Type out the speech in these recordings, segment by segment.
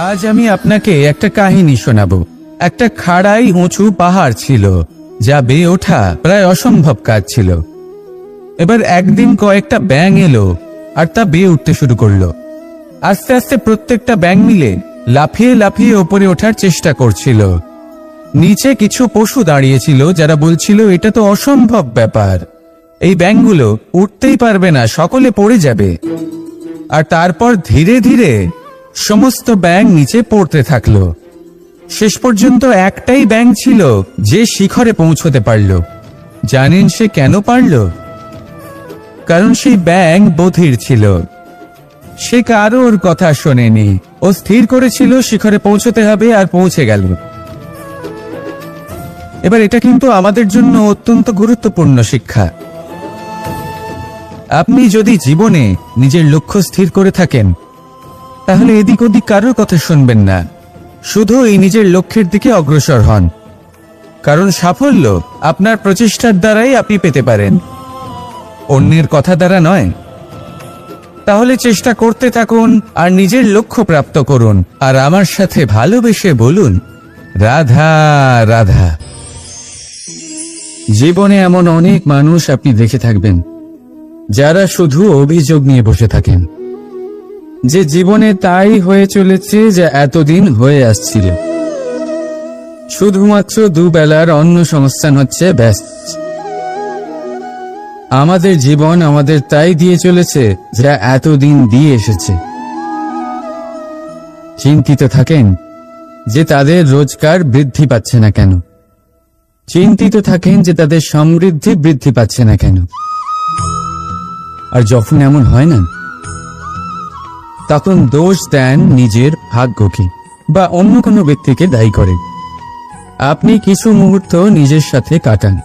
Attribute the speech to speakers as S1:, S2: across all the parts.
S1: আজ আমি আপনাকে একটা কাহিনী শোনাবো। একটা খাড়াই উঁচু পাহাড় ছিল, যা বেয়ে ওঠা প্রায় অসম্ভব কাজ ছিল। এবার একদিন কয়েকটা ব্যাঙ এলো আর তা বেয়ে উঠতে শুরু করলো। আস্তে আস্তে প্রত্যেকটা ব্যাঙ মিলে লাফিয়ে লাফিয়ে ওপরে ওঠার চেষ্টা করছিল। নিচে কিছু পশু দাঁড়িয়েছিল যারা বলছিল, এটা তো অসম্ভব ব্যাপার, এই ব্যাঙগুলো উঠতেই পারবে না, সকলে পড়ে যাবে। আর তারপর ধীরে ধীরে সমস্ত ব্যাঙ নিচে পড়তে থাকলো। শেষ পর্যন্ত একটাই ব্যাঙ ছিল যে শিখরে পৌঁছতে পারল। জানেন সে কেন পারল? কারণ সেই ব্যাঙ বধির ছিল। সে কারোর কথা শোনেনি, ও স্থির করেছিল শিখরে পৌঁছতে হবে, আর পৌঁছে গেল। এবার এটা কিন্তু আমাদের জন্য অত্যন্ত গুরুত্বপূর্ণ শিক্ষা। আপনি যদি জীবনে নিজের লক্ষ্য স্থির করে থাকেন, তাহলে এদিক ওদিক কারোর কথা শুনবেন না, শুধু এই নিজের লক্ষ্যের দিকে অগ্রসর হন। কারণ সাফল্য আপনার প্রচেষ্টার দ্বারাই আপনি পেতে পারেন, অন্যের কথা দ্বারা নয়। তাহলে চেষ্টা করতে থাকুন আর নিজের লক্ষ্য প্রাপ্ত করুন। আর আমার সাথে ভালোবেসে বলুন, রাধা রাধা। জীবনে এমন অনেক মানুষ আপনি দেখে থাকবেন যারা শুধু অভিযোগ নিয়ে বসে থাকেন যে জীবনে তাই হয়ে চলেছে যা এতদিন হয়ে আসছিল। শুধুমাত্র দুবেলার অন্ন সংস্থান হচ্ছে ব্যাস। আমাদের জীবন আমাদের তাই দিয়ে চলেছে যা এতদিন দিয়ে এসেছে। চিন্তিত থাকেন যে তাদের রোজগার বৃদ্ধি পাচ্ছে না কেন, চিন্তিত থাকেন যে তাদের সমৃদ্ধি বৃদ্ধি পাচ্ছে না কেন। আর যখন এমন হয় না, তখন দোষ দেন নিজের ভাগ্যকে বা অন্য কোনো ব্যক্তিকে দায়ী করেন। আপনি কিছু মুহূর্ত নিজের সাথে কাটান,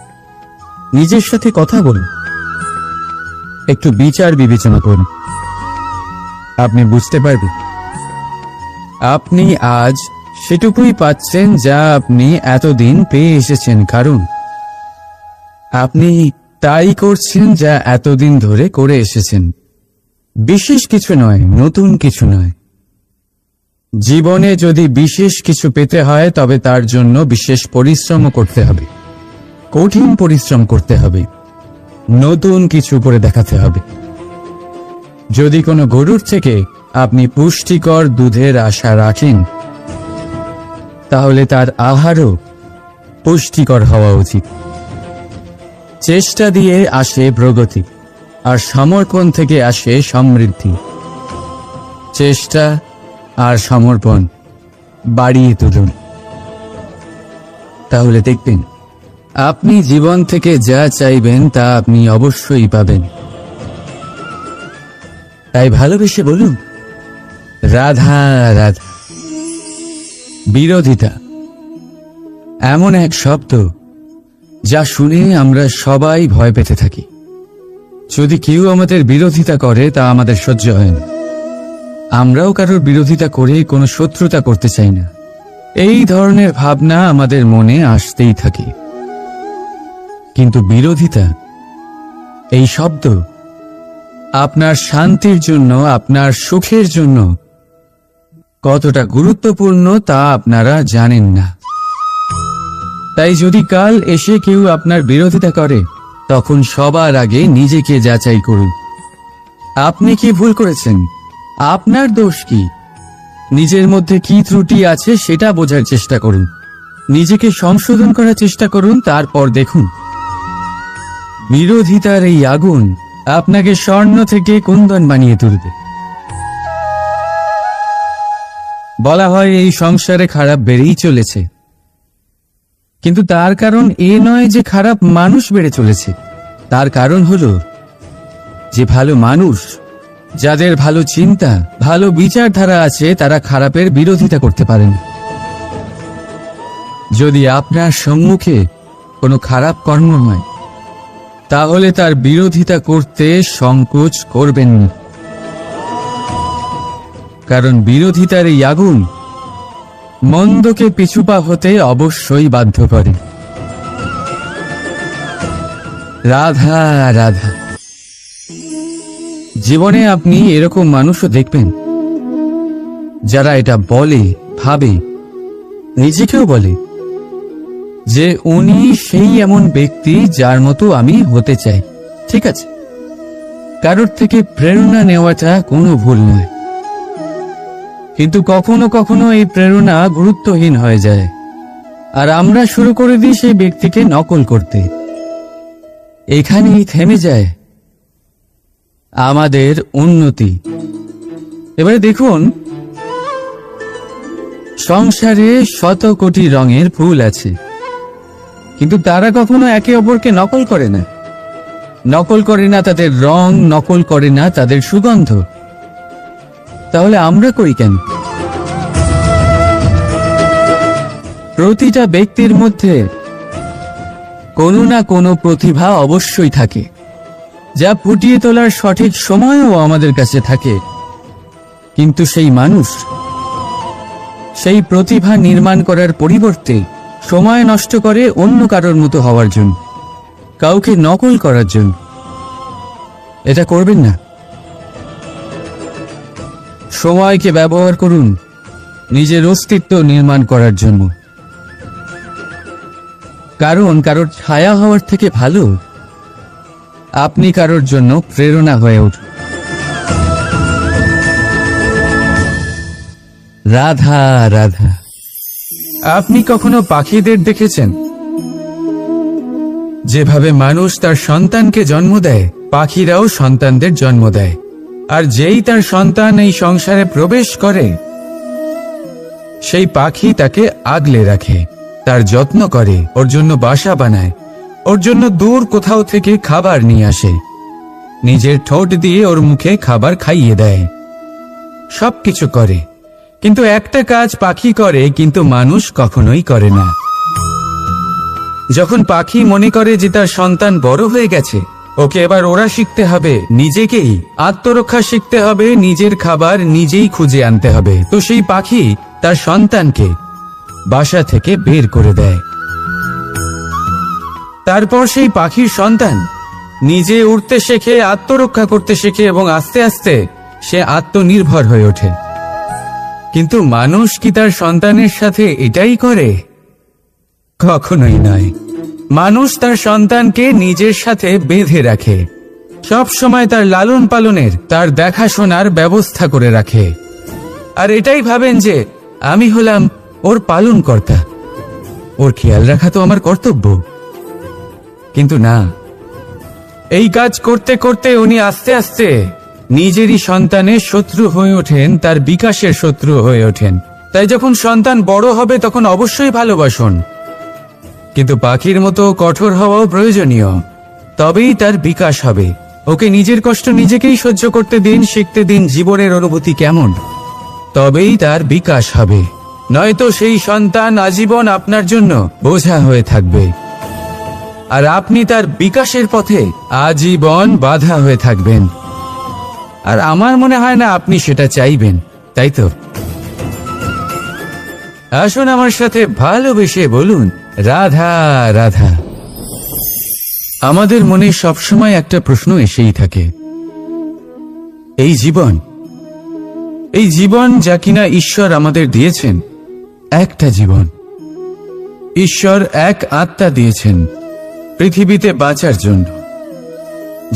S1: নিজের সাথে কথা বলুন, একটু বিচার বিবেচনা করুন। আপনি বুঝতে পারবেন আপনি আজ সেটুকুই পাচ্ছেন যা আপনি এতদিন পেয়ে এসেছেন, কারণ আপনি তাই করছেন যা এতদিন ধরে করে এসেছেন। বিশেষ কিছু নয়, নতুন কিছু নয়। জীবনে যদি বিশেষ কিছু পেতে হয় তবে তার জন্য বিশেষ পরিশ্রম করতে হবে, কঠিন পরিশ্রম করতে হবে, নতুন কিছু করে দেখাতে হবে। যদি কোনো গরুর থেকে আপনি পুষ্টিকর দুধের আশা রাখেন, তাহলে তার আহারও পুষ্টিকর হওয়া উচিত। চেষ্টা দিয়ে আসে প্রগতি, আর সমর্পণ থেকে আসে সমৃদ্ধি। চেষ্টা আর সমর্পণ বাড়িয়ে তুলুন, তাহলে দেখবেন আপনি জীবন থেকে যা চাইবেন তা আপনি অবশ্যই পাবেন। তাই ভালোবেসে বলুন, রাধা রাধা। বিরোধিতা এমন এক শব্দ যা শুনে আমরা সবাই ভয় পেতে থাকি। যদি কেউ আমাদের বিরোধিতা করে তা আমাদের সহ্য হয় না। আমরাও কারোর বিরোধিতা করে কোনো শত্রুতা করতে চাই না। এই ধরনের ভাবনা আমাদের মনে আসতেই থাকে। কিন্তু বিরোধিতা, এই শব্দ আপনার শান্তির জন্য, আপনার সুখের জন্য কতটা গুরুত্বপূর্ণ তা আপনারা জানেন না। তাই যদি কাল এসে কেউ আপনার বিরোধিতা করে, তখন সবার আগে নিজেকে যাচাই করুন। আপনি কি ভুল করেছেন? আপনার দোষ কি? নিজের মধ্যে কি ত্রুটি আছে সেটা বোঝার চেষ্টা করুন, নিজেকে সংশোধন করার চেষ্টা করুন। তারপর দেখুন বিরোধিতার এই আগুন আপনাকে স্বর্ণ থেকে কুন্দন বানিয়ে তুলবে। বলা হয় এই সংসারে খারাপ বেড়েই চলেছে, কিন্তু তার কারণ এ নয় যে খারাপ মানুষ বেড়ে চলেছে। তার কারণ হলো যে ভালো মানুষ, যাদের ভালো চিন্তা, ভালো বিচারধারা আছে, তারা খারাপের বিরোধিতা করতে পারেন। যদি আপনার সম্মুখে কোনো খারাপ কর্ম হয়, তাহলে তার বিরোধিতা করতে সংকোচ করবেন না, কারণ বিরোধিতার এই আগুন মন্দকে পিছুপা হতে অবশ্যই বাধ্য করে। রাধা রাধা। জীবনে আপনি এরকম মানুষও দেখবেন যারা এটা বলে, ভাবে, নিজেকেও বলে যে উনি সেই এমন ব্যক্তি যার মতো আমি হতে চাই। ঠিক আছে, কারোর থেকে প্রেরণা নেওয়াটা কোনো ভুল নয়, কিন্তু কখনো কখনো এই প্রেরণা গুরুত্বহীন হয়ে যায় আর আমরা শুরু করে দিই সেই ব্যক্তিকে নকল করতে। এখানেই থেমে যায় আমাদের উন্নতি। এবারে দেখুন, সংসারে শত কোটি রঙের ফুল আছে, কিন্তু তারা কখনো একে অপরকে নকল করে না। নকল করে না তাদের রং, নকল করে না তাদের সুগন্ধ। তাহলে আমরা করি কেন? প্রতিটা ব্যক্তির মধ্যে কোনো না কোনো প্রতিভা অবশ্যই থাকে, যা ফুটিয়ে তোলার সঠিক সময়ও আমাদের কাছে থাকে। কিন্তু সেই মানুষ সেই প্রতিভা নির্মাণ করার পরিবর্তে সময় নষ্ট করে অন্য কারোর মতো হওয়ার জন্য, কাউকে নকল করার জন্য। এটা করবেন না। সময়কে ব্যবহার করুন নিজের অস্তিত্ব নির্মাণ করার জন্য, কারণ কারোর ছায়া হওয়ার থেকে ভালো আপনি কারোর জন্য প্রেরণা হয়ে উঠুন। রাধা রাধা। আপনি কখনো পাখিদের দেখেছেন? যেভাবে মানুষ তার সন্তানকে জন্ম দেয়, পাখিরাও সন্তানদের জন্ম দেয়। আর যেই তার সন্তান এই সংসারে প্রবেশ করে, সেই পাখি তাকে আগলে রাখে, তার যত্ন করে, ওর জন্য বাসা বানায়, ওর জন্য দূর কোথাও থেকে খাবার নিয়ে আসে, নিজের ঠোঁট দিয়ে ওর মুখে খাবার খাইয়ে দেয়, সবকিছু করে। কিন্তু একটা কাজ পাখি করে, কিন্তু মানুষ কখনোই করে না। যখন পাখি মনে করে যে তার সন্তান বড় হয়ে গেছে, ওকে এবার ওরা শিখতে হবে, নিজেকেই আত্মরক্ষা শিখতে হবে, নিজের খাবার নিজেই খুঁজে আনতে হবে, তো সেই পাখি তার সন্তানকে বাসা থেকে বের করে দেয়। তারপর সেই পাখির সন্তান নিজে উড়তে শেখে, আত্মরক্ষা করতে শেখে এবং আস্তে আস্তে সে আত্মনির্ভর হয়ে ওঠে। কিন্তু মানুষ কি তার সন্তানের সাথে এটাই করে? কখনোই নয়। মানুষ তার সন্তানকে নিজের সাথে বেঁধে রাখে, সব সময় তার লালন পালনের, তার দেখাশোনার ব্যবস্থা করে রাখে, আর এটাই ভাবেন যে আমি হলাম ওর পালনকর্তা, ওর খেয়াল রাখা তো আমার কর্তব্য। কিন্তু না, এই কাজ করতে করতে উনি আস্তে আস্তে নিজেরই সন্তানের শত্রু হয়ে ওঠেন, তার বিকাশের শত্রু হয়ে ওঠেন। তাই যখন সন্তান বড় হবে তখন অবশ্যই ভালোবাসুন, কিন্তু পাখির মতো কঠোর হওয়াও প্রয়োজনীয়, তবেই তার বিকাশ হবে। ওকে নিজের কষ্ট নিজেকেই সহ্য করতে দিন, শিখতে দিন জীবনের অনুভূতি কেমন, তবেই তার বিকাশ হবে। নয়তো সেই সন্তান আজীবন আপনার জন্য বোঝা হয়ে থাকবে, আর আপনি তার বিকাশের পথে আজীবন বাধা হয়ে থাকবেন। আর আমার মনে হয় না আপনি সেটা চাইবেন, তাই তো? আসুন আমার সাথে ভালোবেসে বলুন রাধা রাধা। আমাদের মনে সবসময় একটা প্রশ্ন এসেই থাকে, এই জীবন যা কিনা ঈশ্বর আমাদের দিয়েছেন, একটা জীবন, ঈশ্বর এক আত্মা দিয়েছেন পৃথিবীতে বাঁচার জন্য।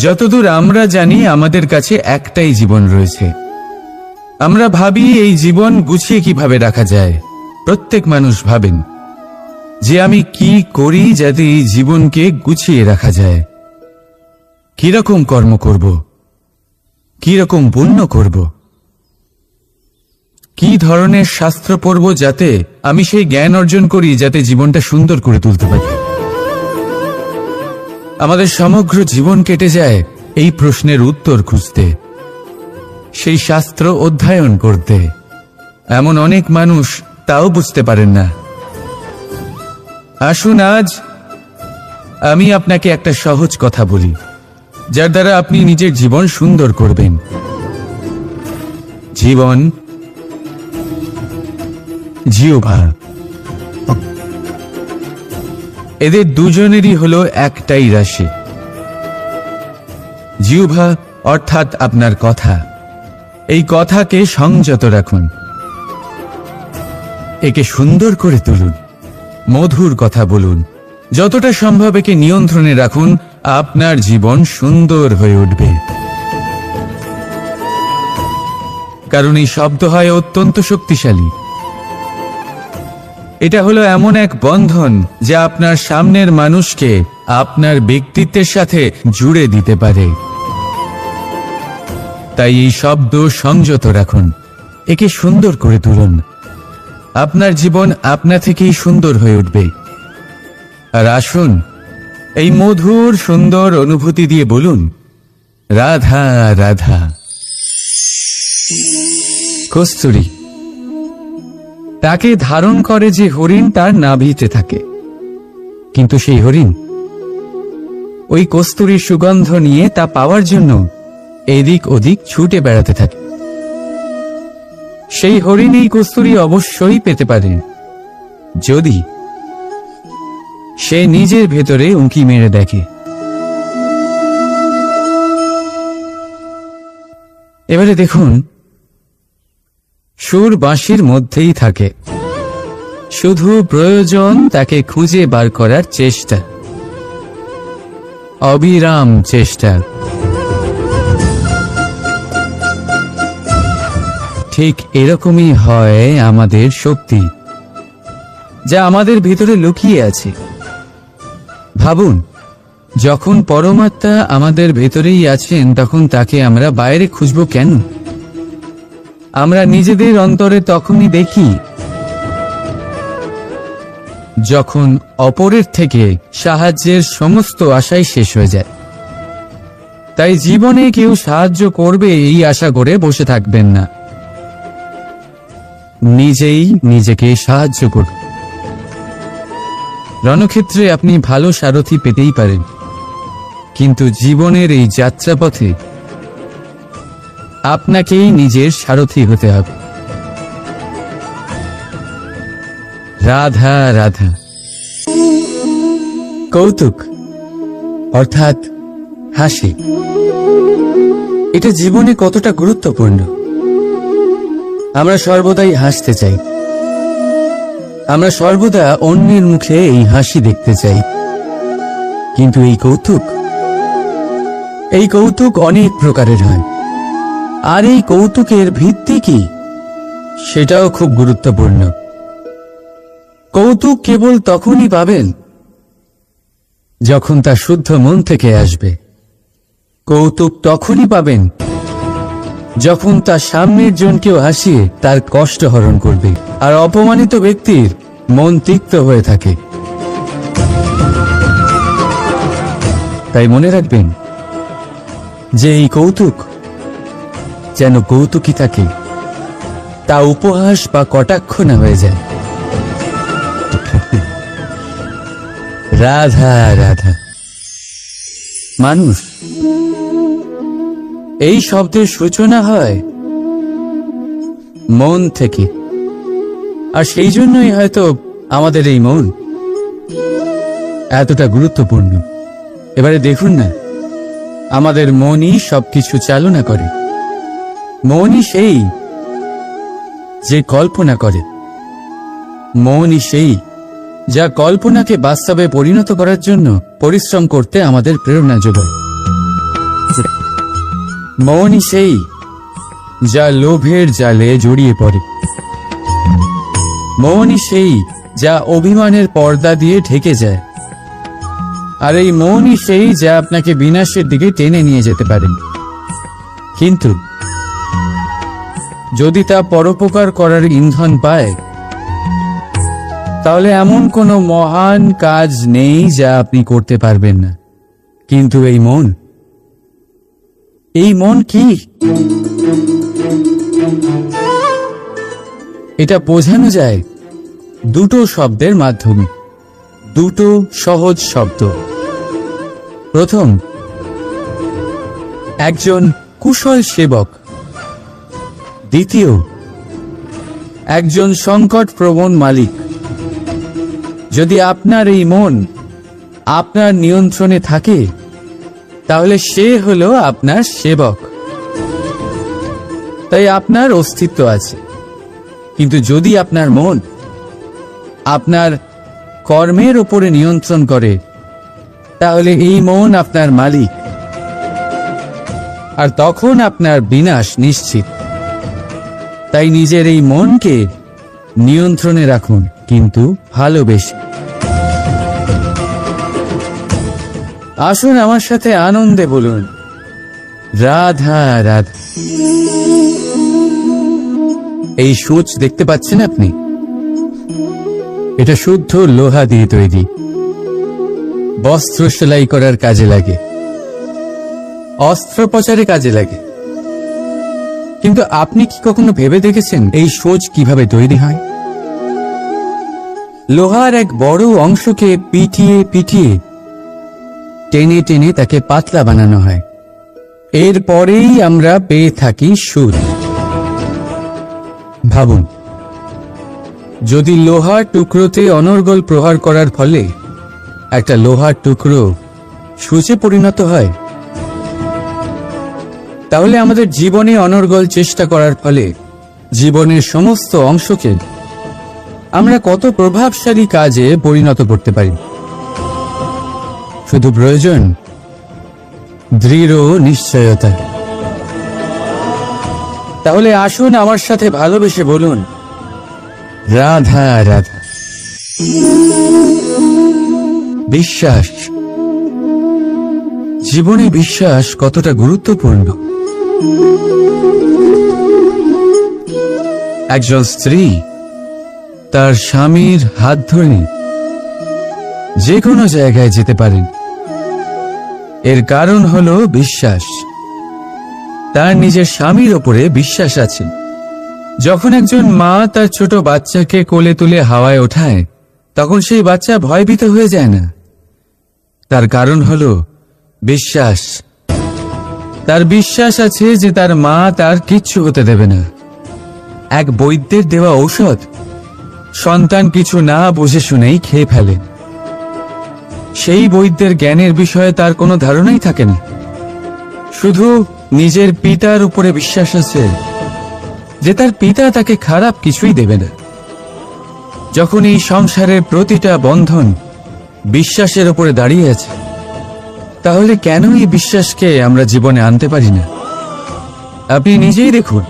S1: যতদূর আমরা জানি আমাদের কাছে একটাই জীবন রয়েছে। আমরা ভাবি এই জীবন গুছিয়ে কিভাবে রাখা যায়। প্রত্যেক মানুষ ভাবেন যে আমি কি করি যাতে এই জীবনকে গুছিয়ে রাখা যায়, কিরকম কর্ম করব, কিরকম পুণ্য করব, কি ধরনের শাস্ত্র পড়ব যাতে আমি সেই জ্ঞান অর্জন করি যাতে জীবনটা সুন্দর করে তুলতে পারি। আমাদের সমগ্র জীবন কেটে যায় এই প্রশ্নের উত্তর খুঁজতে, সেই শাস্ত্র অধ্যয়ন করতে। এমন অনেক মানুষ তাও বুঝতে পারেন না। আসুন আজ আমি আপনাকে একটা সহজ কথা বলি, যার দ্বারা আপনি নিজের জীবন সুন্দর করবেন। জীবন, জিহ্বা, এদের দুজনেরই হলো একটাই রাশি। জিহ্বা অর্থাৎ আপনার কথা, এই কথাকে সংযত রাখুন, একে সুন্দর করে তুলুন, মধুর কথা বলুন, যতটা সম্ভব একে নিয়ন্ত্রণে রাখুন। আপনার জীবন সুন্দর হয়ে উঠবে। কারণ এই শব্দ হয় অত্যন্ত শক্তিশালী। এটা হলো এমন এক বন্ধন যা আপনার সামনের মানুষকে আপনার ব্যক্তিত্বের সাথে জুড়ে দিতে পারে। তাই এই শব্দ সংযত রাখুন, একে সুন্দর করে তুলুন। আপনার জীবন আপনা থেকেই সুন্দর হয়ে উঠবে। আর আসুন, এই মধুর সুন্দর অনুভূতি দিয়ে বলুন, রাধা রাধা। কস্তুরী তাকে ধারণ করে যে হরিণ তার নাভিতে থাকে, কিন্তু সেই হরিণ ওই কস্তুরীর সুগন্ধ নিয়ে তা পাওয়ার জন্য এদিক ওদিক ছুটে বেড়াতে থাকে। সেই হরিণ এই কস্তুরী অবশ্যই পেতে পারে যদি সে নিজের ভেতরে উঁকি মেরে দেখে। এবারে দেখুন, সুর বাঁশির মধ্যেই থাকে, শুধু প্রয়োজন তাকে খুঁজে বার করার চেষ্টা, অবিরাম চেষ্টা। ঠিক এরকমই হয় আমাদের শক্তি, যা আমাদের ভিতরে লুকিয়ে আছে। ভাবুন, যখন পরমাত্মা আমাদের ভেতরেই আছেন, তখন তাকে আমরা বাইরে খুঁজব কেন? আমরা নিজেদের অন্তরে তখনই দেখি যখন অপরের থেকে সাহায্যের সমস্ত আশাই শেষ হয়ে যায়। তাই জীবনে কেউ সাহায্য করবে এই আশা করে বসে থাকবেন না, নিজেই নিজেকে সাহায্য করুন। রণক্ষেত্রে আপনি ভালো সারথি পেতেই পারেন, কিন্তু জীবনের এই যাত্রাপথে আপনাকেই নিজের সারথি হতে হবে। রাধা রাধা। কৌতুক অর্থাৎ হাসি, এটা জীবনে কতটা গুরুত্বপূর্ণ। আমরা সর্বদাই হাসতে চাই, আমরা সর্বদা অন্যের মুখে এই হাসি দেখতে চাই। কিন্তু এই কৌতুক অনেক প্রকারের হয়। আর এই কৌতুকের ভিত্তি কি, সেটাও খুব গুরুত্বপূর্ণ। কৌতুক কেবল তখনই পাবেন যখন তা শুদ্ধ মন থেকে আসবে। কৌতুক তখনই পাবেন যখন তার সামনের জনকেও হাসিয়ে তার কষ্ট হরণ করবে, আর অপমানিত ব্যক্তির মন তিক্ত হয়ে থাকে। তাই মনে রাখবেন যে এই কৌতুক যেন কৌতুকই থাকে, তা উপহাস বা কটাক্ষ না হয়ে যায়। রাধা রাধা। মানুষ এই শব্দের সূচনা হয় মন থেকে, আর সেই জন্যই হয়তো আমাদের এই মন এতটা গুরুত্বপূর্ণ। এবারে দেখুন না, আমাদের মনই সবকিছু চালনা করে। মনই সেই যে কল্পনা করে, মনই সেই যা কল্পনাকে বাস্তবে পরিণত করার জন্য পরিশ্রম করতে আমাদের প্রেরণা যোগায়। মনই সেই যা লোভের জালে জড়িয়ে পড়ে। মনই সেই যা অভিমানের পর্দা দিয়ে ঢেকে যায়। আর এই মনই সেই যা আপনাকে বিনাশের দিকে টেনে নিয়ে যেতে পারে। কিন্তু যদি তা পরোপকার করার ইন্ধন পায়, তাহলে এমন কোনো মহান কাজ নেই যা আপনি করতে পারবেন না। কিন্তু এই মন কি? এটা বোঝানো যায় দুটো শব্দের মাধ্যমে, দুটো সহজ শব্দ। প্রথম, একজন কুশল সেবক। দ্বিতীয়, একজন সংকট প্রবণ মালিক। যদি আপনার এই মন আপনার নিয়ন্ত্রণে থাকে, তাহলে সে হলো আপনার সেবক। তাই আপনার অস্তিত্ব আছে। কিন্তু যদি আপনার মন আপনার কর্মের উপরে নিয়ন্ত্রণ করে, তাহলে এই মন আপনার মালিক, আর তখন আপনার বিনাশ নিশ্চিত। তাই নিজের এই মনকে নিয়ন্ত্রণে রাখুন, কিন্তু ভালোবেসে। আসুন আমার সাথে আনন্দে বলুন, রাধা রাধা। এই সূচ দেখতে পাচ্ছেন আপনি? এটা শুদ্ধ লোহা দিয়ে তৈরি, বস্ত্র সেলাই করার কাজে লাগে, অস্ত্রোপচারে কাজে লাগে। কিন্তু আপনি কি কখনো ভেবে দেখেছেন এই সূচ কিভাবে তৈরি হয়? লোহার এক বড় অংশকে পিটিয়ে পিটিয়ে টেনে টেনে তাকে পাতলা বানানো হয়। এরপরেই আমরা পেয়ে থাকি সুর। ভাবুন, যদি লোহার টুকরোতে অনর্গল প্রহার করার ফলে একটা লোহার টুকরো সূচে পরিণত হয়, তাহলে আমাদের জীবনে অনর্গল চেষ্টা করার ফলে জীবনের সমস্ত অংশকে আমরা কত প্রভাবশালী কাজে পরিণত করতে পারি। শুধু প্রয়োজন দৃঢ় নিশ্চয়তা। তাহলে আসুন আমার সাথে ভালোবেসে বলুন, রাধা রাধা। বিশ্বাস, জীবনে বিশ্বাস কতটা গুরুত্বপূর্ণ। একজন স্ত্রী তার স্বামীর হাত ধরে যে কোনো জায়গায় যেতে পারেন, এর কারণ হলো বিশ্বাস। তার নিজের স্বামীর ওপরে বিশ্বাস আছে। যখন একজন মা তার ছোট বাচ্চাকে কোলে তুলে হাওয়ায় ওঠায়, তখন সেই বাচ্চা ভয়ভীত হয়ে যায় না। তার কারণ হলো বিশ্বাস। তার বিশ্বাস আছে যে তার মা তার কিচ্ছু হতে দেবে না। এক বৈদ্যের দেওয়া ঔষধ সন্তান কিছু না বুঝে শুনেই খেয়ে ফেলে। সেই বৈদ্যের জ্ঞানের বিষয়ে তার কোনো ধারণাই থাকে না। শুধু নিজের পিতার উপরে বিশ্বাস আছে যে তার পিতা তাকে খারাপ কিছুই দেবে না। যখন এই সংসারের প্রতিটা বন্ধন বিশ্বাসের উপরে দাঁড়িয়ে আছে, তাহলে কেন এই বিশ্বাসকে আমরা জীবনে আনতে পারি না? আপনি নিজেই দেখুন,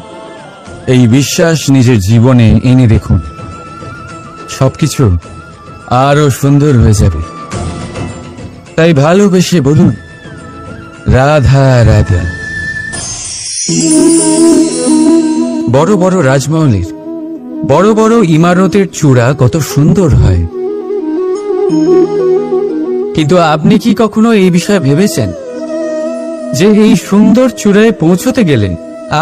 S1: এই বিশ্বাস নিজের জীবনে এনে দেখুন, সবকিছু আরো সুন্দর হয়ে যাবে। তাই ভালোবেসে বলুন, রাধা রাধা। বড় বড় রাজমহলের বড় বড় ইমারতের চূড়া কত সুন্দর হয়, কিন্তু আপনি কি কখনো এই বিষয়ে ভেবেছেন যে এই সুন্দর চূড়ায় পৌঁছতে গেলে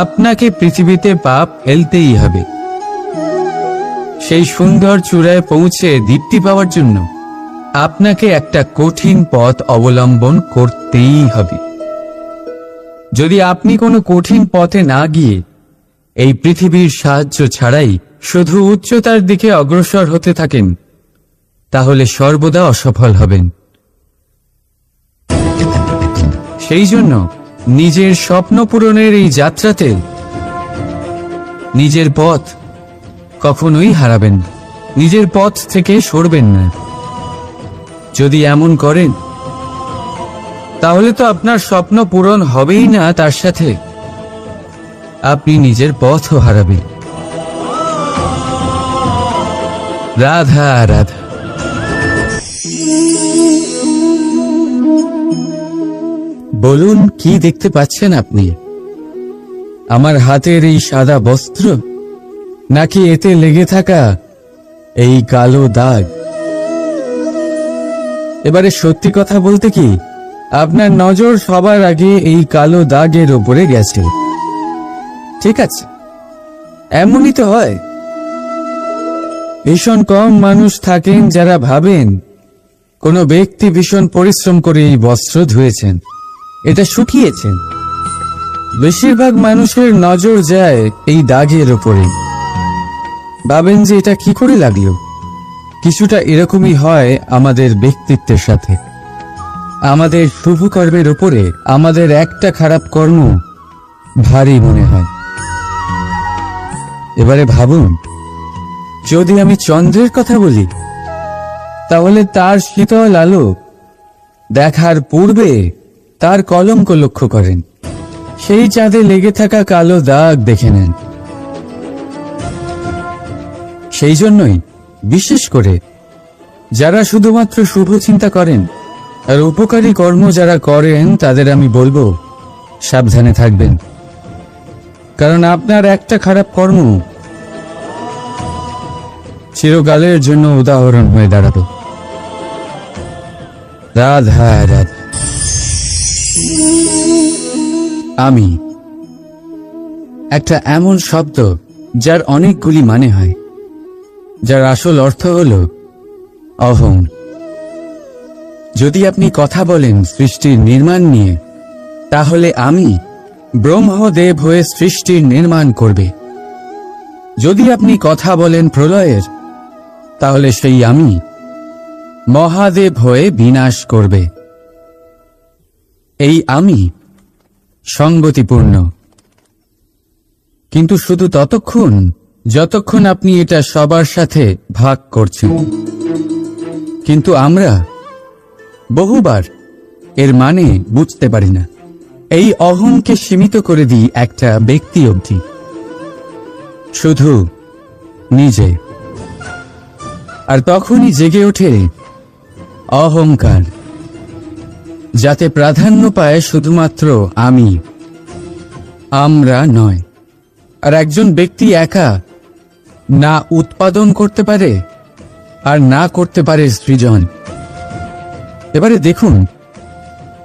S1: আপনাকে পৃথিবীতে পাপ ফেলতেই হবে? সেই সুন্দর চূড়ায় পৌঁছে দীপ্তি পাওয়ার জন্য আপনাকে একটা কঠিন পথ অবলম্বন করতেই হবে। যদি আপনি কোনো কঠিন পথে না গিয়ে এই পৃথিবীর সাহায্য ছাড়াই শুধু উচ্চতার দিকে অগ্রসর হতে থাকেন, তাহলে সর্বদা অসফল হবেন। সেই জন্য নিজের স্বপ্ন পূরণের এই যাত্রাতে নিজের পথ কখনোই হারাবেন না, নিজের পথ থেকে সরবেন না। যদি এমন করেন, তাহলে তো আপনার স্বপ্ন পূরণ হবেই না, তার সাথে আপনি নিজের পথও হারাবেন। রাধা রাধা। বলুন, কি দেখতে পাচ্ছেন আপনি? আমার হাতের এই সাদা বস্ত্র, নাকি এতে লেগে থাকা এই কালো দাগ? এবারে সত্যি কথা বলতে কি, আপনার নজর সবার আগে এই কালো দাগের ওপরে গেছে। ঠিক আছে, এমনই তো হয়। ভীষণ কম মানুষ থাকেন যারা ভাবেন কোনো ব্যক্তি ভীষণ পরিশ্রম করে এই বস্ত্র ধুয়েছেন, এটা শুকিয়েছেন। বেশিরভাগ মানুষের নজর যায় এই দাগের ওপরে, ভাবেন যে এটা কি করে লাগলো। কিছুটা এরকমই হয় আমাদের ব্যক্তিত্বের সাথে। আমাদের শুভ কর্মের ওপরে আমাদের একটা খারাপ কর্ম ভারী মনে হয়। এবারে ভাবুন, যদি আমি চন্দ্রের কথা বলি, তাহলে তার শীতল আলো দেখার পূর্বে তার কলঙ্ক লক্ষ্য করেন, সেই চাঁদে লেগে থাকা কালো দাগ দেখে নেন। সেই জন্যই বিশেষ করে যারা শুধুমাত্র শুভ চিন্তা করেন আর উপকারী কর্ম যারা করেন, তাদের আমি বলবো সাবধানে থাকবেন। কারণ আপনার একটা খারাপ কর্ম চিরকালের জন্য উদাহরণ হয়ে দাঁড়াবে। রাধা রাধা। আমি একটা এমন শব্দ যার অনেকগুলি মানে হয়, যার আসল অর্থ হল অহং। যদি আপনি কথা বলেন সৃষ্টির নির্মাণ নিয়ে, তাহলে আমি ব্রহ্মদেব হয়ে সৃষ্টির নির্মাণ করবে। যদি আপনি কথা বলেন প্রলয়ের, তাহলে সেই আমি মহাদেব হয়ে বিনাশ করবে। এই আমি সঙ্গতিপূর্ণ, কিন্তু শুধু ততক্ষণ যতক্ষণ আপনি এটা সবার সাথে ভাগ করছেন। কিন্তু আমরা বহুবার এর মানে বুঝতে পারি না। এই অহংকে সীমিত করে দিই একটা ব্যক্তি অবধি, শুধু নিজে। আর তখনই জেগে ওঠে অহংকার, যাতে প্রাধান্য পায় শুধুমাত্র আমি, আমরা নয়। আর একজন ব্যক্তি একা না উৎপাদন করতে পারে আর না করতে পারে সৃজন। এবারে দেখুন,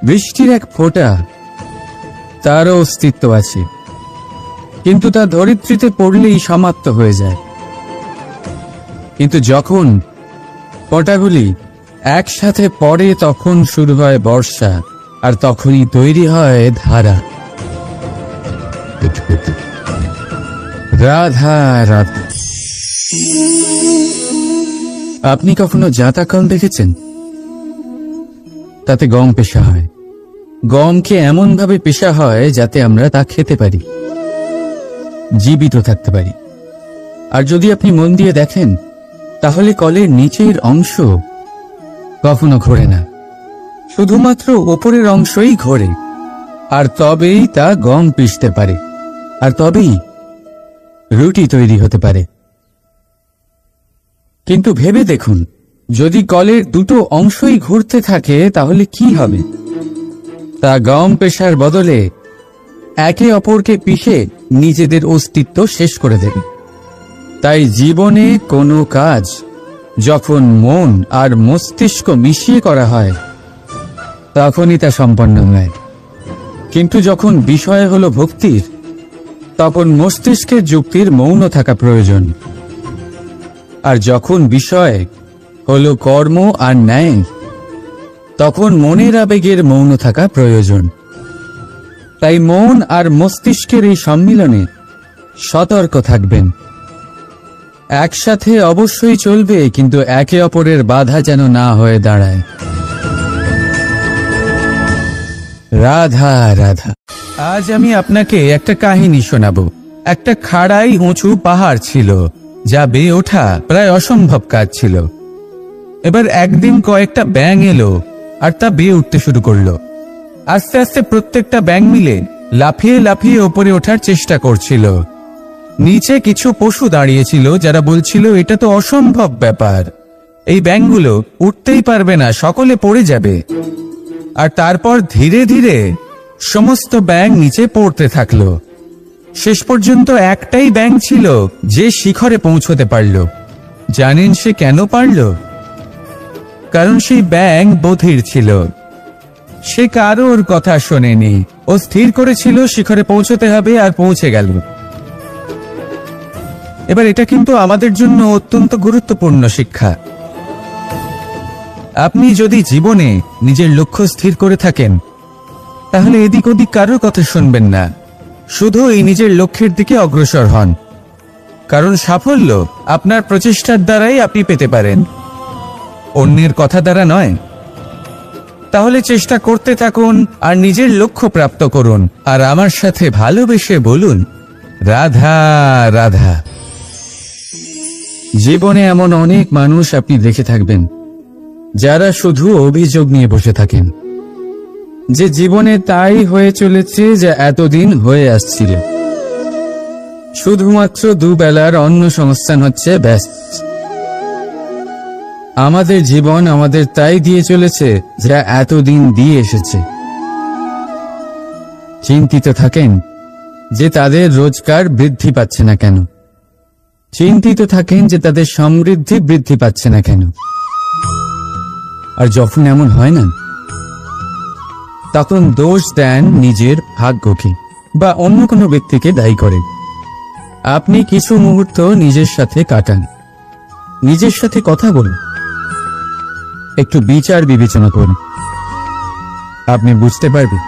S1: বৃষ্টির এক ফোঁটা, তারও অস্তিত্ব আছে, কিন্তু তা ধরিত্রীতে পড়লেই সমাপ্ত হয়ে যায়। কিন্তু যখন ফোঁটাগুলি একসাথে পড়ে, তখন শুরু হয় বর্ষা, আর তখনই তৈরি হয় ধারা। রাধা রাধা। আপনি কখনো জাঁতা কল দেখেছেন? তাতে গম পেশা হয়। গমকে এমন ভাবে পেশা হয় যাতে আমরা তা খেতে পারি, জীবিত থাকতে পারি। আর যদি আপনি মন দিয়ে দেখেন, তাহলে কলের নিচের অংশ কখনো ঘোরে না, শুধুমাত্র ওপরের অংশই ঘোরে। আর তবেই তা গম পিষতে পারে, আর তবেই রুটি তৈরি হতে পারে। কিন্তু ভেবে দেখুন, যদি কলের দুটো অংশই ঘুরতে থাকে, তাহলে কি হবে? তা গম পেশার বদলে একে অপরকে পিষে নিজেদের অস্তিত্ব শেষ করে দেবে। তাই জীবনে কোনো কাজ যখন মন আর মস্তিষ্ক মিশিয়ে করা হয়, তখনই তা সম্পন্ন হয়। কিন্তু যখন বিষয় হলো ভক্তির, তখন মস্তিষ্কের যুক্তির মৌন থাকা প্রয়োজন। আর যখন বিষয় হলো কর্ম আর ন্যায়, তখন মনের আবেগের মৌন থাকা প্রয়োজন। তাই মন আর মস্তিষ্কের এই সম্মিলনে সতর্ক থাকবেন। একসাথে অবশ্যই চলবে, কিন্তু একে অপরের বাধা যেন না হয়ে দাঁড়ায়। রাধা রাধা। আজ আমি আপনাকে একটা কাহিনী শোনাবো। একটা খাড়াই উঁচু পাহাড় ছিল, যা বেয়ে ওঠা প্রায় অসম্ভব কাজ ছিল। এবার একদিন কয়েকটা ব্যাঙ এলো আর তা বেয়ে উঠতে শুরু করলো। আস্তে আস্তে প্রত্যেকটা ব্যাঙ মিলে লাফিয়ে লাফিয়ে ওপরে ওঠার চেষ্টা করছিল। নিচে কিছু পশু দাঁড়িয়েছিল, যারা বলছিল, এটা তো অসম্ভব ব্যাপার, এই ব্যাঙগুলো উঠতেই পারবে না, সকলে পড়ে যাবে। আর তারপর ধীরে ধীরে সমস্ত ব্যাঙ নিচে পড়তে থাকলো। শেষ পর্যন্ত একটাই ব্যাঙ ছিল যে শিখরে পৌঁছতে পারল। জানেন সে কেন পারল? কারণ সেই ব্যাঙ বধির ছিল। সে কারোর কথা শোনেনি, ও স্থির করেছিল শিখরে পৌঁছতে হবে, আর পৌঁছে গেল। এবার এটা কিন্তু আমাদের জন্য অত্যন্ত গুরুত্বপূর্ণ শিক্ষা। আপনি যদি জীবনে নিজের লক্ষ্য স্থির করে থাকেন, তাহলে এদিক ওদিক কারোর কথা শুনবেন না, শুধু এই নিজের লক্ষ্যের দিকে অগ্রসর হন। কারণ সাফল্য আপনার প্রচেষ্টার দ্বারাই আপনি পেতে পারেন, অন্যের কথা দ্বারা নয়। তাহলে চেষ্টা করতে থাকুন আর নিজের লক্ষ্য প্রাপ্ত করুন। আর আমার সাথে ভালোবেসে বলুন, রাধা রাধা। জীবনে এমন অনেক মানুষ আপনি দেখে থাকবেন যারা শুধু অভিযোগ নিয়ে বসে থাকেন যে জীবনে তাই হয়ে চলেছে যা এতদিন হয়ে আসছিল। শুধুমাত্র দুবেলার অন্ন সংস্থান হচ্ছে ব্যাস। আমাদের জীবন আমাদের তাই দিয়ে চলেছে যা এতদিন দিয়ে এসেছে। চিন্তিত থাকেন যে তাদের রোজগার বৃদ্ধি পাচ্ছে না কেন, চিন্তিত থাকেন যে তাদের সমৃদ্ধি বৃদ্ধি পাচ্ছে না কেন। আর যখন এমন হয় না, তখন দোষ দেন নিজের ভাগ্যকে বা অন্য কোনো ব্যক্তিকে দায়ী করেন। আপনি কিছু মুহূর্ত নিজের সাথে কাটান, নিজের সাথে কথা বলুন, একটু বিচার বিবেচনা করুন। আপনি বুঝতে পারবেন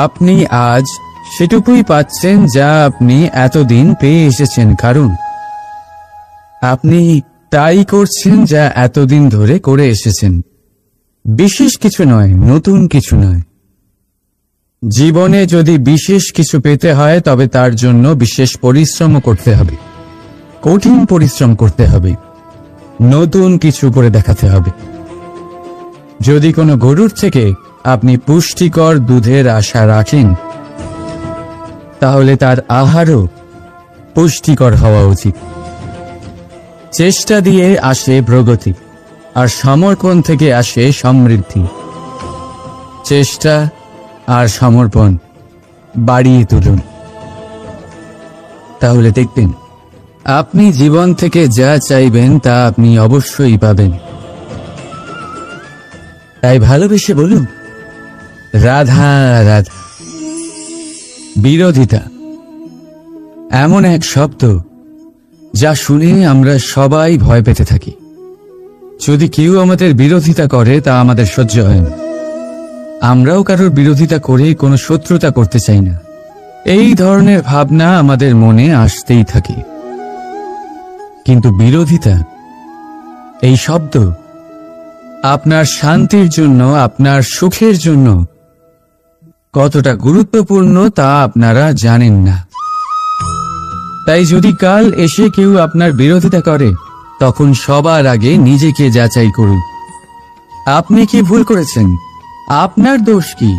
S1: আপনি আজ সেটুকুই পাচ্ছেন যা আপনি এতদিন পেয়ে এসেছেন, কারণ আপনি তাই করছেন যা এতদিন ধরে করে এসেছেন। বিশেষ কিছু নয়, নতুন কিছু নয়। জীবনে যদি বিশেষ কিছু পেতে হয় তবে তার জন্য বিশেষ পরিশ্রম করতে হবে, কঠিন পরিশ্রম করতে হবে, নতুন কিছু করে দেখাতে হবে। যদি কোনো গরুর থেকে আপনি পুষ্টিকর দুধের আশা রাখেন, তাহলে তার আহারও পুষ্টিকর হওয়া উচিত। চেষ্টা দিয়ে আসে প্রগতি, আর সমর্পণ থেকে আসে সমৃদ্ধি। চেষ্টা আর সমর্পণ বাড়িয়ে তুলুন, তাহলে দেখবেন আপনি জীবন থেকে যা চাইবেন তা আপনি অবশ্যই পাবেন। তাই ভালোবেসে বলুন, রাধা রাধা। বিরোধিতা এমন এক শব্দ যা শুনে আমরা সবাই ভয় পেতে থাকি। যদি কেউ আমাদের বিরোধিতা করে তা আমাদের সহ্য হয় না। আমরাও কারোর বিরোধিতা করে কোনো শত্রুতা করতে চাই না। এই ধরনের ভাবনা আমাদের মনে আসতেই থাকে। কিন্তু বিরোধিতা, এই শব্দ আপনার শান্তির জন্য, আপনার সুখের জন্য কতটা গুরুত্বপূর্ণ তা আপনারা জানেন না। তাই যদি কাল এসে কেউ আপনার বিরোধিতা করে, তখন সবার আগে নিজেকে যাচাই করুন। আপনি কি ভুল করেছেন? আপনার দোষ কি?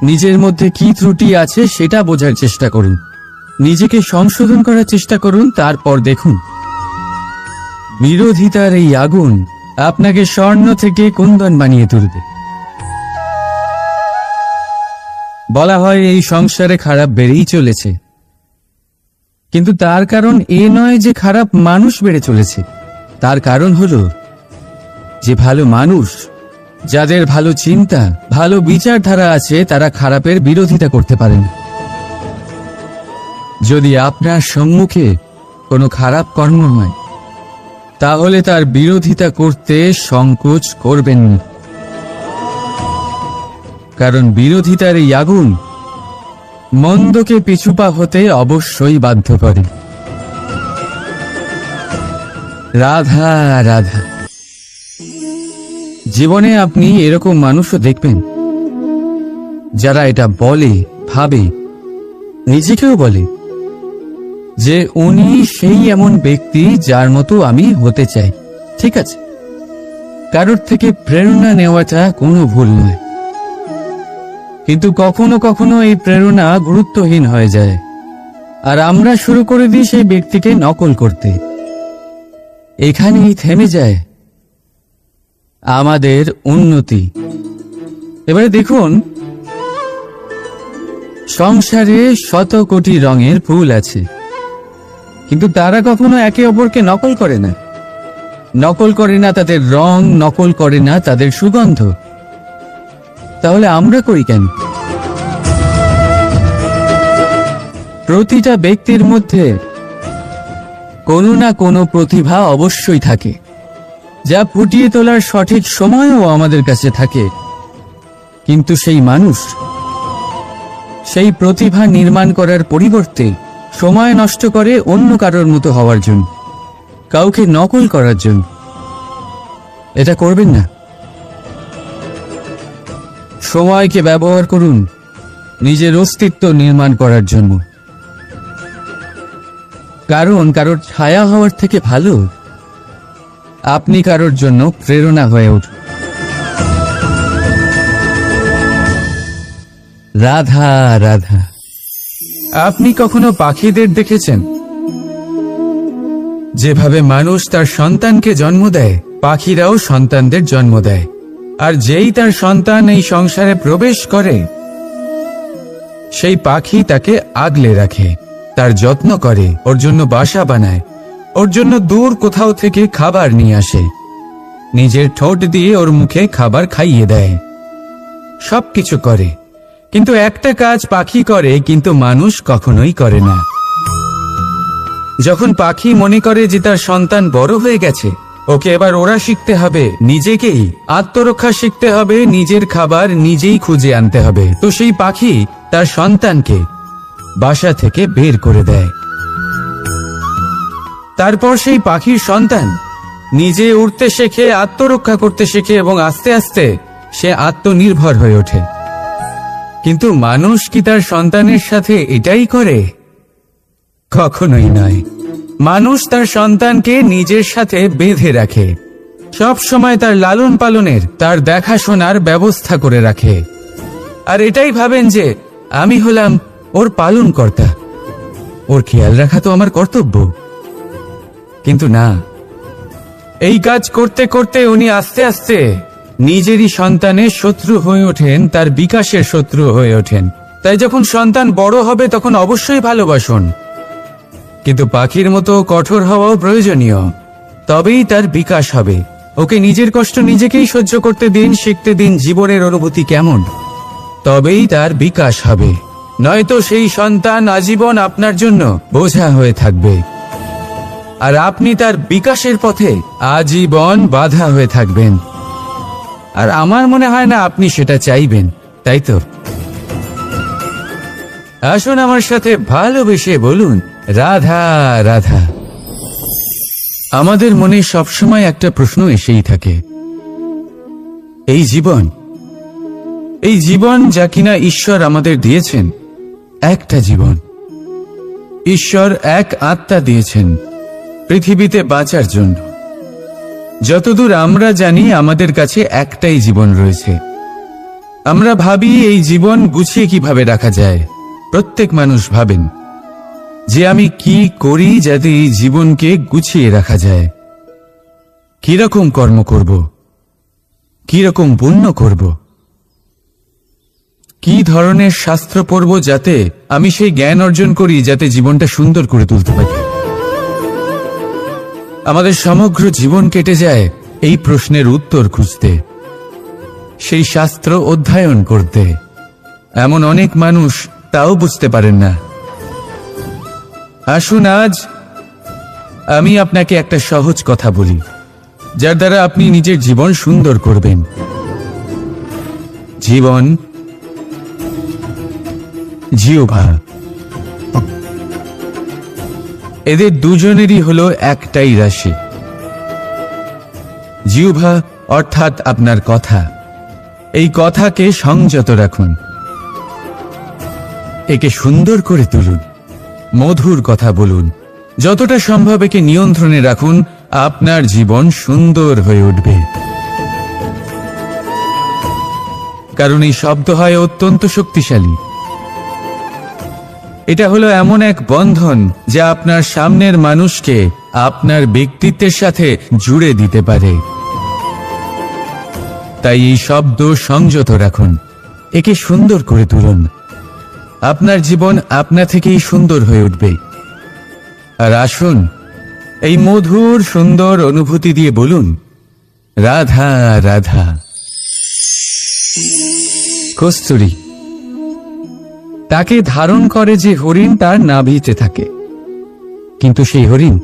S1: নিজের মধ্যে কি ত্রুটি আছে সেটা বোঝার চেষ্টা করুন, নিজেকে সংশোধন করার চেষ্টা করুন। তারপর দেখুন বিরোধিতার এই আগুন আপনাকে স্বর্ণ থেকে কুন্দন বানিয়ে তুলবে। বলা হয় এই সংসারে খারাপ বেড়েই চলেছে, কিন্তু তার কারণ এ নয় যে খারাপ মানুষ বেড়ে চলেছে। তার কারণ হলো যে ভালো মানুষ, যাদের ভালো চিন্তা, ভালো বিচারধারা আছে, তারা খারাপের বিরোধিতা করতে পারে না। যদি আপনার সম্মুখে কোনো খারাপ কর্ম হয়, তাহলে তার বিরোধিতা করতে সংকোচ করবেন না, কারণ বিরোধিতার এই আগুন মন্দকে পিছুপা হতে অবশ্যই বাধ্য করে। রাধা রাধা। জীবনে আপনি এরকম মানুষও দেখবেন যারা এটা বলে, ভাবে, নিজেকেও বলে যে উনি সেই এমন ব্যক্তি যার মতো আমি হতে চাই। ঠিক আছে, কারোর থেকে প্রেরণা নেওয়াটা কোনো ভুল নয়, কিন্তু কখনো কখনো এই প্রেরণা গুরুত্বহীন হয়ে যায়, আর আমরা শুরু করে দিই সেই ব্যক্তিকে নকল করতে। এখানেই থেমে যায় আমাদের উন্নতি। এবারে দেখুন, সংসারে শত কোটি রঙের ফুল আছে, কিন্তু তারা কখনো একে অপরকে নকল করে না। নকল করে না তাদের রং, নকল করে না তাদের সুগন্ধ। তাহলে আমরা করি কেন? প্রতিটা ব্যক্তির মধ্যে কোনো না কোনো প্রতিভা অবশ্যই থাকে, যা ফুটিয়ে তোলার সঠিক সময়ও আমাদের কাছে থাকে। কিন্তু সেই মানুষ সেই প্রতিভা নির্মাণ করার পরিবর্তে সময় নষ্ট করে অন্য কারোর মতো হওয়ার জন্য, কাউকে নকল করার জন্য। এটা করবেন না। সময়কে ব্যবহার করুন নিজের অস্তিত্ব নির্মাণ করার জন্য। কারণ কারোর ছায়া হওয়ার থেকে ভালো আপনি কারোর জন্য প্রেরণা হয়ে উঠুন। রাধা রাধা। আপনি কখনো পাখিদের দেখেছেন? যেভাবে মানুষ তার সন্তানকে জন্ম দেয়, পাখিরাও সন্তানদের জন্ম দেয়। আর যেই তার সন্তান এই সংসারে প্রবেশ করে, সেই পাখি তাকে আগলে রাখে, তার যত্ন করে, ওর জন্য বাসা বানায়, ওর জন্য দূর কোথাও থেকে খাবার নিয়ে আসে, নিজের ঠোঁট দিয়ে ওর মুখে খাবার খাইয়ে দেয়, সবকিছু করে। কিন্তু একটা কাজ পাখি করে, কিন্তু মানুষ কখনোই করে না। যখন পাখি মনে করে যে তার সন্তান বড় হয়ে গেছে, ওকে এবার ওরা শিখতে হবে নিজেকেই আত্মরক্ষা শিখতে হবে, নিজের খাবার নিজেই খুঁজে আনতে হবে, তো সেই পাখি তার সন্তানকে বাসা থেকে বের করে দেয়। তারপর সেই পাখির সন্তান নিজে উড়তে শেখে, আত্মরক্ষা করতে শেখে এবং আস্তে আস্তে সে আত্মনির্ভর হয়ে ওঠে। কিন্তু মানুষ কি তার সন্তানের সাথে এটাই করে? কখনোই নয়। মানুষ তার সন্তানকে নিজের সাথে বেঁধে রাখে, সব সময় তার লালন পালনের, তার দেখাশোনার ব্যবস্থা করে রাখে, আর এটাই ভাবেন যে আমি হলাম ওর পালনকর্তা, ওর খেয়াল রাখা তো আমার কর্তব্য। কিন্তু না, এই কাজ করতে করতে উনি আস্তে আস্তে নিজেরই সন্তানের শত্রু হয়ে ওঠেন, তার বিকাশের শত্রু হয়ে ওঠেন। তাই যখন সন্তান বড় হবে তখন অবশ্যই ভালোবাসুন, কিন্তু পাখির মতো কঠোর হওয়াও প্রয়োজনীয়, তবেই তার বিকাশ হবে। ওকে নিজের কষ্ট নিজেকেই সহ্য করতে দিন, শিখতে দিন জীবনের অনুভূতি কেমন, তবেই তার বিকাশ হবে। নয়তো সেই সন্তান আজীবন আপনার জন্য বোঝা হয়ে থাকবে, আর আপনি তার বিকাশের পথে আজীবন বাধা হয়ে থাকবেন। আর আমার মনে হয় না আপনি সেটা চাইবেন, তাই তো? আসুন আমার সাথে ভালোবেসে বলুন রাধা রাধা। আমাদের মনে সবসময় একটা প্রশ্ন এসেই থাকে, এই জীবন যা কিনা ঈশ্বর আমাদের দিয়েছেন, একটা জীবন, ঈশ্বর এক আত্মা দিয়েছেন পৃথিবীতে বাঁচার জন্য। যতদূর আমরা জানি আমাদের কাছে একটাই জীবন রয়েছে। আমরা ভাবি এই জীবন গুছিয়ে কিভাবে রাখা যায়। প্রত্যেক মানুষ ভাবেন যে আমি কি করি যাতে এই জীবনকে গুছিয়ে রাখা যায়, কিরকম কর্ম করব, কিরকম পুণ্য করব, কি ধরনের শাস্ত্র পড়ব যাতে আমি সেই জ্ঞান অর্জন করি যাতে জীবনটা সুন্দর করে তুলতে পারি। আমাদের সমগ্র জীবন কেটে যায় এই প্রশ্নের উত্তর খুঁজতে, সেই শাস্ত্র অধ্যয়ন করতে। এমন অনেক মানুষ তাও বুঝতে পারেন না। আসুন আজ আমি আপনাকে একটা সহজ কথা বলি, যার দ্বারা আপনি নিজের জীবন সুন্দর করবেন। জীবন, জিহ্বা, এদের দুজনেরই হলো একটাই রাশি। জিহ্বা অর্থাৎ আপনার কথা, এই কথাকে সংযত রাখুন, একে সুন্দর করে তুলুন, মধুর কথা বলুন, যতটা সম্ভব একে নিয়ন্ত্রণে রাখুন, আপনার জীবন সুন্দর হয়ে উঠবে। কারণ এই শব্দ হয় অত্যন্ত শক্তিশালী। এটা হলো এমন এক বন্ধন যা আপনার সামনের মানুষকে আপনার ব্যক্তিত্বের সাথে জুড়ে দিতে পারে। তাই এই শব্দ সংযত রাখুন, একে সুন্দর করে তুলুন, আপনার জীবন আপনা থেকেই সুন্দর হয়ে উঠবে। আর আসুন এই মধুর সুন্দর অনুভূতি দিয়ে বলুন রাধা রাধা। কস্তুরী, তাকে ধারণ করে যে হরিণ তার নাভিতে থাকে, কিন্তু সেই হরিণ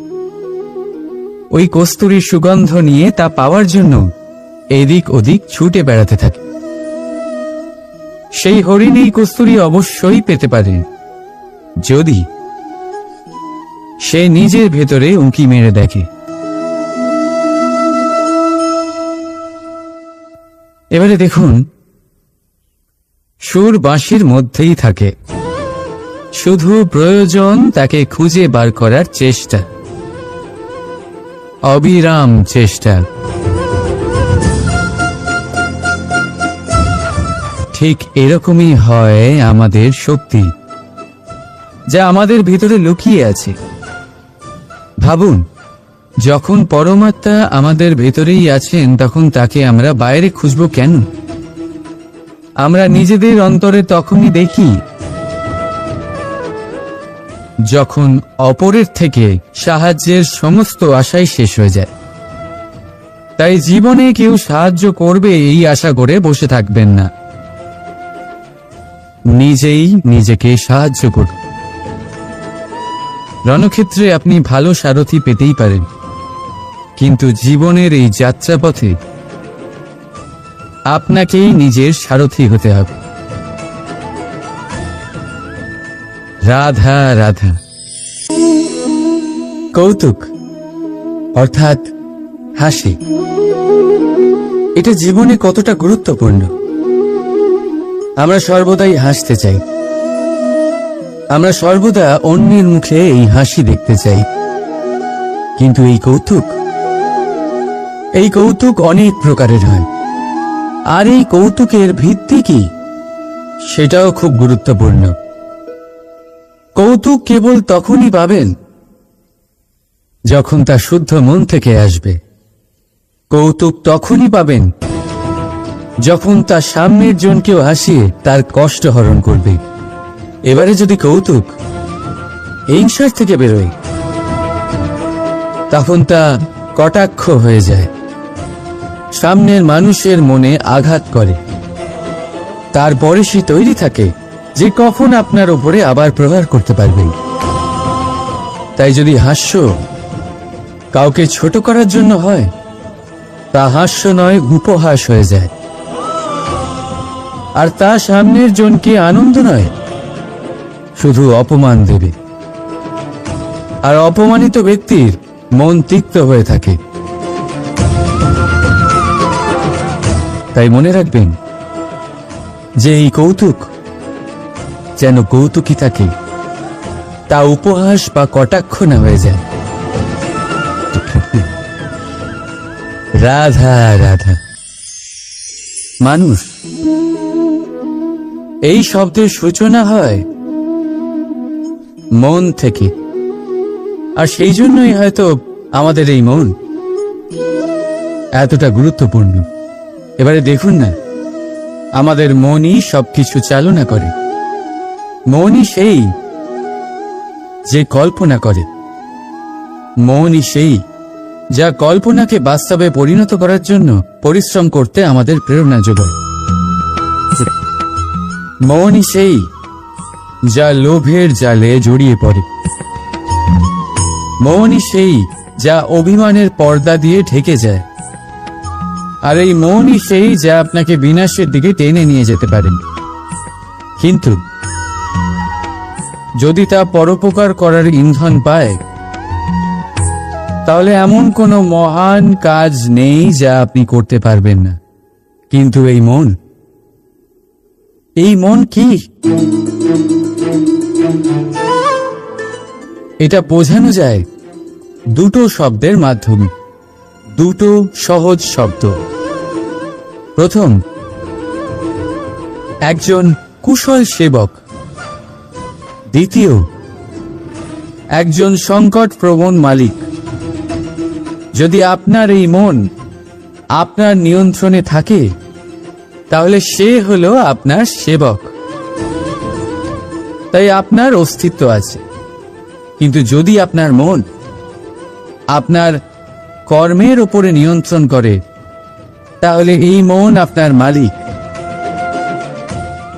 S1: ওই কস্তুরীর সুগন্ধ নিয়ে তা পাওয়ার জন্য এদিক ওদিক ছুটে বেড়াতে থাকে। সেই হরিণ এই কস্তুরী অবশ্যই পেতে পারে যদি সে নিজের ভেতরে উঁকি মেরে দেখে। এবারে দেখুন, সুর বাঁশির মধ্যেই থাকে, শুধু প্রয়োজন তাকে খুঁজে বার করার চেষ্টা, অবিরাম চেষ্টা। ঠিক এরকমই হয় আমাদের শক্তি, যা আমাদের ভিতরে লুকিয়ে আছে। ভাবুন, যখন পরমাত্মা আমাদের ভেতরেই আছেন, তখন তাকে আমরা বাইরে খুঁজব কেন? আমরা নিজেদের অন্তরে তখনই দেখি যখন অপরের থেকে সাহায্যের সমস্ত আশাই শেষ হয়ে যায়। তাই জীবনে কেউ সাহায্য করবে এই আশা করে বসে থাকবেন না, নিজেই নিজেকে সাহায্য করুন। রণক্ষেত্রে আপনি ভালো সারথি পেতেই পারেন, কিন্তু জীবনের এই যাত্রাপথে আপনাকেই নিজের সারথি হতে হবে। রাধা রাধা। কৌতুক অর্থাৎ হাসি, এটা জীবনে কতটা গুরুত্বপূর্ণ। আমরা সর্বদাই হাসতে চাই, আমরা সর্বদা অন্যের মুখে এই হাসি দেখতে চাই। কিন্তু এই কৌতুক অনেক প্রকারের হয়। আর এই কৌতুকের ভিত্তি কি, সেটাও খুব গুরুত্বপূর্ণ। কৌতুক কেবল তখনই পাবেন যখন তা শুদ্ধ মন থেকে আসবে। কৌতুক তখনই পাবেন যখন তা সামনের জনকেও হাসিয়ে তার কষ্ট হরণ করবে। এবারে যদি কৌতুক হিংসার থেকে বেরোয়, তখন তা কটাক্ষ হয়ে যায়, সামনের মানুষের মনে আঘাত করে। তারপরে সে তৈরি থাকে যে কখন আপনার উপরে আবার প্রহার করতে পারবে। তাই যদি হাস্য কাউকে ছোট করার জন্য হয়, তা হাস্য নয়, উপহাস হয়ে যায়। আর তা সামনের জনকে আনন্দ নয়, শুধু অপমান দেবে। আর অপমানিত ব্যক্তির মন তিক্ত হয়ে থাকে। তাই মনে রাখবেন যে এই কৌতুক যেন কৌতুকই থাকে, তা উপহাস বা কটাক্ষ না হয়ে যায়। রাধা রাধা। মানুষ এই শব্দের সূচনা হয় মন থেকে, আর সেই জন্যই হয়তো আমাদের এই মন এতটা গুরুত্বপূর্ণ। এবারে দেখুন না, আমাদের মনই সবকিছু চালনা করে। মনই সেই যে কল্পনা করে, মনই সেই যা কল্পনাকে বাস্তবে পরিণত করার জন্য পরিশ্রম করতে আমাদের প্রেরণা যোগায়। মনই সেই যা লোভের জালে জড়িয়ে পড়ে। মনই সেই যা অভিমানের পর্দা দিয়ে ঢেকে যায়। আর এই মনই সেই যা আপনাকে বিনাশের দিকে টেনে নিয়ে যেতে পারে। কিন্তু যদি তা পরোপকার করার ইন্ধন পায়, তাহলে এমন কোনো মহান কাজ নেই যা আপনি করতে পারবেন না। কিন্তু এই মন কি? এটা বোঝানো যায় দুটো শব্দের মাধ্যমে, দুটো সহজ শব্দ। প্রথম, একজন কুশল সেবক। দ্বিতীয়, একজন সংকটপ্রবণ মালিক। যদি আপনার এই মন আপনার নিয়ন্ত্রণে থাকে, তাহলে সে হলো আপনার সেবক। তাই আপনার অস্তিত্ব আছে। কিন্তু যদি আপনার মন আপনার কর্মের উপরে নিয়ন্ত্রণ করে, তাহলে এই মন আপনার মালিক,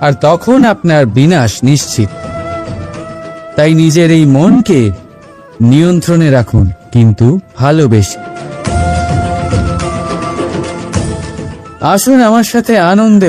S1: আর তখন আপনার বিনাশ নিশ্চিত। তাই নিজের এই মনকে নিয়ন্ত্রণে রাখুন, কিন্তু ভালোবেসে। আসুন আমার সাথে আনন্দে